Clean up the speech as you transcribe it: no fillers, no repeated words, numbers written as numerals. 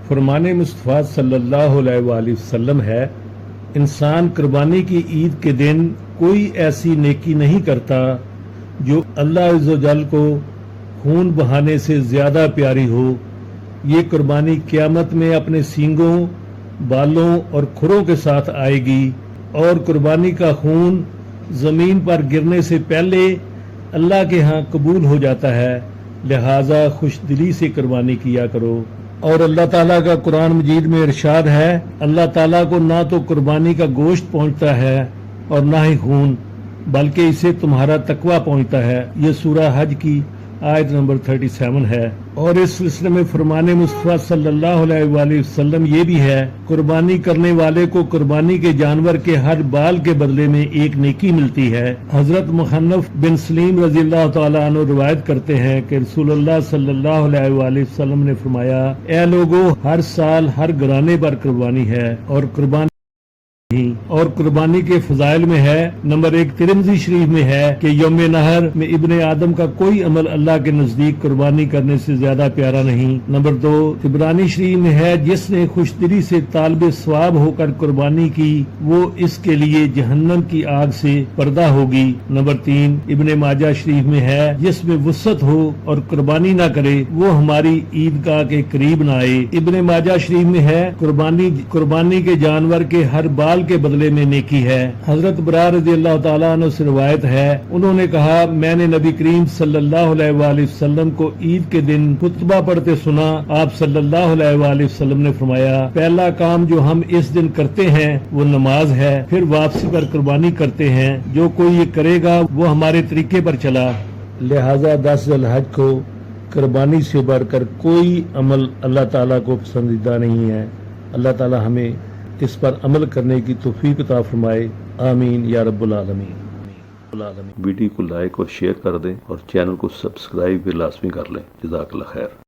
فرمان مصطفیٰ صلی اللہ علیہ وآلہ وسلم ہے، انسان قربانی کی عید کے دن کوئی ایسی نیکی نہیں کرتا جو اللہ عز و جل کو خون بہانے سے زیادہ پیاری ہو۔ یہ قربانی قیامت میں اپنے سینگوں، بالوں اور کھروں کے ساتھ آئے گی، اور قربانی کا خون زمین پر گرنے سے پہلے اللہ کے ہاں قبول ہو جاتا ہے، لہٰذا خوش دلی سے قربانی کیا کرو۔ اور اللہ تعالیٰ کا قرآن مجید میں ارشاد ہے، اللہ تعالیٰ کو نہ تو قربانی کا گوشت پہنچتا ہے اور نہ ہی خون، بلکہ اسے تمہارا تقوی پہنچتا ہے۔ یہ سورہ حج کی آیت نمبر 37 ہے۔ اور اس سلسلے میں فرمان مصطفیٰ صلی اللہ علیہ وآلہ وسلم یہ بھی ہے، قربانی کرنے والے کو قربانی کے جانور کے ہر بال کے بدلے میں ایک نیکی ملتی ہے۔ حضرت مخنف بن سلیم رضی اللہ تعالیٰ عنہ روایت کرتے ہیں کہ رسول اللہ صلی اللہ علیہ وآلہ وسلم نے فرمایا، اے لوگو، ہر سال ہر گھرانے پر قربانی ہے، اور قربانی کے فضائل میں ہے، نمبر 1 ترمذی شریف میں ہے کہ یوم نحر میں ابن آدم کا کوئی عمل اللہ کے نزدیک قربانی کرنے سے زیادہ پیارا نہیں۔ نمبر 2 طبرانی شریف میں ہے، جس نے خوش دلی سے طالب ثواب ہو کر قربانی کی وہ اس کے لیے جہنم کی آگ سے پردہ ہوگی۔ نمبر 3 ابن ماجہ شریف میں ہے، جس میں وسعت ہو اور قربانی نہ کرے وہ ہماری عیدگاہ کے قریب نہ آئے۔ ابن ماجہ شریف میں ہے، قربانی کے جانور کے ہر بال کے بدلے میں نیکی ہے۔ حضرت برار رضی اللہ تعالیٰ عنہ سے روایت ہے، انہوں نے کہا، میں نے نبی کریم صلی اللہ علیہ وآلہ وسلم کو عید کے دن خطبہ پڑھتے سنا۔ آپ صلی اللہ علیہ وآلہ وسلم نے فرمایا، پہلا کام جو ہم اس دن کرتے ہیں وہ نماز ہے، پھر واپسی پر قربانی کرتے ہیں، جو کوئی یہ کرے گا وہ ہمارے طریقے پر چلا۔ لہذا 10 ذی الحج کو قربانی سے بڑھ کر کوئی عمل اللہ تعالیٰ کو پسندیدہ نہیں ہے۔ اللہ تعالیٰ ہمیں اس پر عمل کرنے کی توفیق عطا فرمائے، آمین یا رب العالمین۔ ویڈیو کو لائک اور شیئر کر دیں اور چینل کو سبسکرائب بھی لازمی کر لیں۔ جزاک اللہ خیر۔